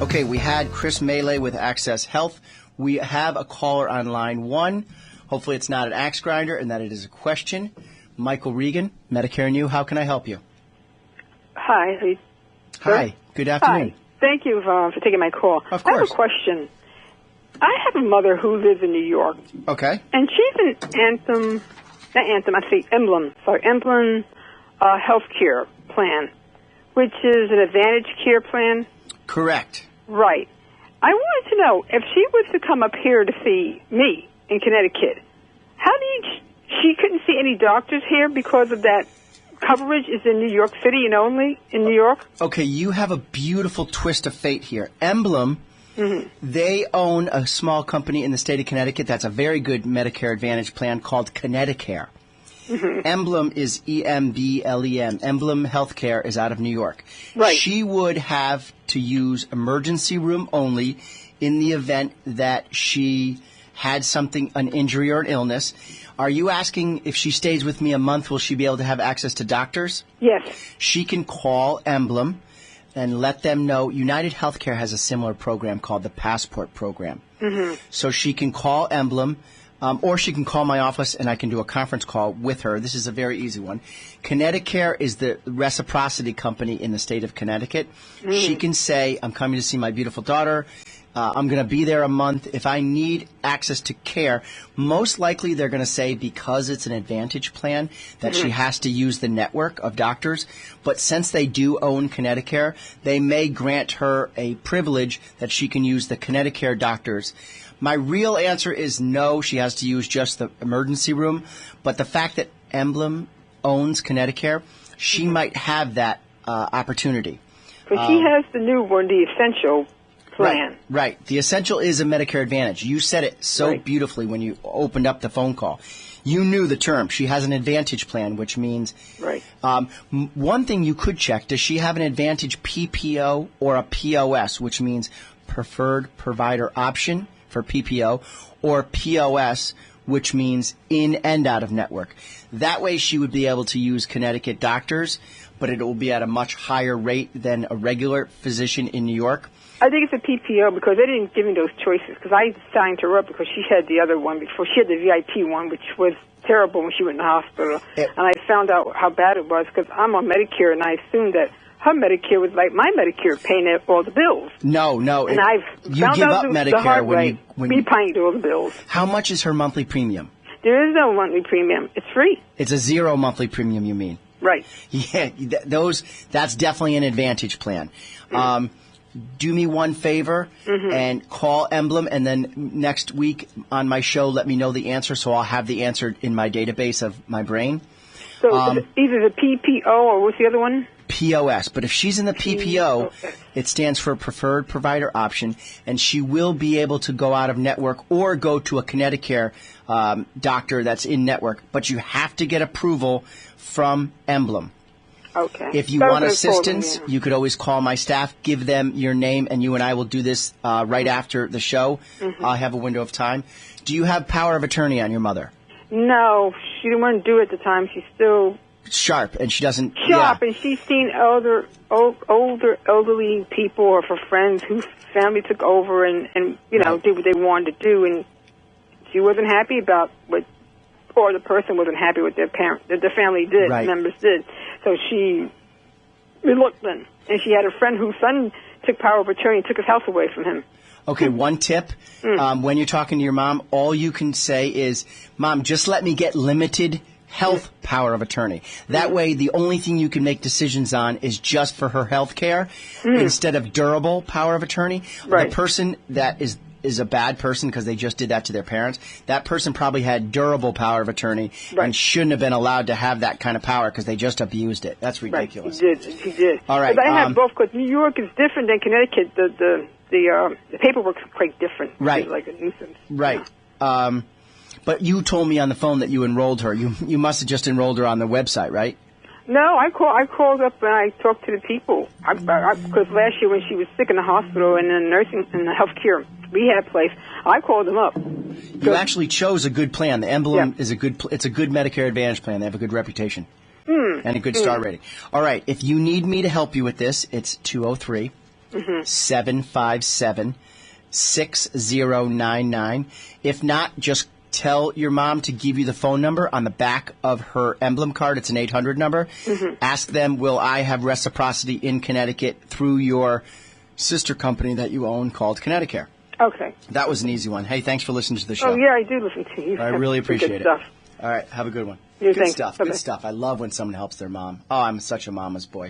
Okay, we had Chris Melee with Access Health. We have a caller on line 1. Hopefully it's not an axe grinder and that it is a question. Michael Regan, Medicare and You, how can I help you? Hi. Hi, good afternoon. Hi. Thank you for taking my call. Of course. I have a question. I have a mother who lives in New York. Okay. And she's an Emblem health care plan, which is an Advantage Care plan. Correct. Right. I wanted to know, if she was to come up here to see me in Connecticut, she couldn't see any doctors here because of that coverage is in New York City and only in New York? Okay, you have a beautiful twist of fate here. Emblem, they own a small company in the state of Connecticut that's a very good Medicare Advantage plan called Connecticut. Emblem is E-M-B-L-E-M. Emblem Healthcare is out of New York. Right. She would have to use emergency room only in the event that she had something, an injury or an illness. Are you asking if she stays with me a month, will she be able to have access to doctors? Yes. She can call Emblem and let them know. United Healthcare has a similar program called the Passport Program. So she can call Emblem, or she can call my office and I can do a conference call with her. This is a very easy one. Connecticut is the reciprocity company in the state of Connecticut. She can say, I'm coming to see my beautiful daughter. I'm going to be there a month. If I need access to care, most likely they're going to say, because it's an Advantage plan, that she has to use the network of doctors. But since they do own Connecticut, they may grant her a privilege that she can use the Connecticut doctors. My real answer is no, she has to use just the emergency room. But the fact that Emblem owns Connecticut, she might have that opportunity. But she has the new one, the Essential plan. Right. The Essential is a Medicare Advantage. You said it so beautifully when you opened up the phone call. You knew the term. She has an Advantage plan, which means one thing you could check, does she have an Advantage PPO or a POS, which means Preferred Provider Option for PPO, or POS, which means in and out of network. That way she would be able to use Connecticut doctors, but it will be at a much higher rate than a regular physician in New York. I think it's a PPO because they didn't give me those choices, because I signed her up because she had the other one before. She had the VIP one, which was terrible when she went in the hospital. And I found out how bad it was because I'm on Medicare, and I assumed that her Medicare was like my Medicare, paying all the bills. No. And you give up Medicare when you paying all the bills. How much is her monthly premium? There is no monthly premium. It's free. It's a zero monthly premium, you mean? Right. Yeah, that's definitely an Advantage plan. Do me one favor and call Emblem, and then next week on my show, let me know the answer, so I'll have the answer in my database of my brain. So either the PPO or what's the other one? POS. But if she's in the PPO, it stands for Preferred Provider Option, and she will be able to go out of network or go to a Connecticut doctor that's in network. But you have to get approval from Emblem. Okay. If you want assistance, you could always call my staff, give them your name, and you and I will do this right after the show. I'll have a window of time. Do you have power of attorney on your mother? No, she didn't want to do it at the time. She's still sharp, and she doesn't. And she's seen older elderly people or for friends whose family took over and did what they wanted to do, and she wasn't happy about what, or the person wasn't happy with their family did, members did. So she reluctant, and she had a friend whose son took power of attorney and took his house away from him. Okay, one tip. When you're talking to your mom, all you can say is, Mom, just let me get limited health power of attorney. That way, the only thing you can make decisions on is just for her health care instead of durable power of attorney. The person that is a bad person because they just did that to their parents, that person probably had durable power of attorney and shouldn't have been allowed to have that kind of power because they just abused it. That's ridiculous. He did. All right. But I have both, because New York is different than Connecticut. The paperwork's quite different. Right. It's like a nuisance. Right. Yeah. But you told me on the phone that you enrolled her. You must have just enrolled her on the website, right? No, I called up and I talked to the people. Because last year when she was sick in the hospital and in the healthcare rehab place, I called them up. You actually chose a good plan. The Emblem is it's a good Medicare Advantage plan. They have a good reputation and a good star rating. All right. If you need me to help you with this, it's 203 757-6099. If not, just tell your mom to give you the phone number on the back of her emblem card. It's an 800 number. Ask them, will I have reciprocity in Connecticut through your sister company that you own called Connecticut? Okay. That was an easy one. Hey, thanks for listening to the show. Oh, yeah, I do listen to you. I really appreciate good it. Stuff. All right, have a good one. Yeah, good thanks. stuff. Bye-bye. Good stuff. I love when someone helps their mom. Oh, I'm such a mama's boy.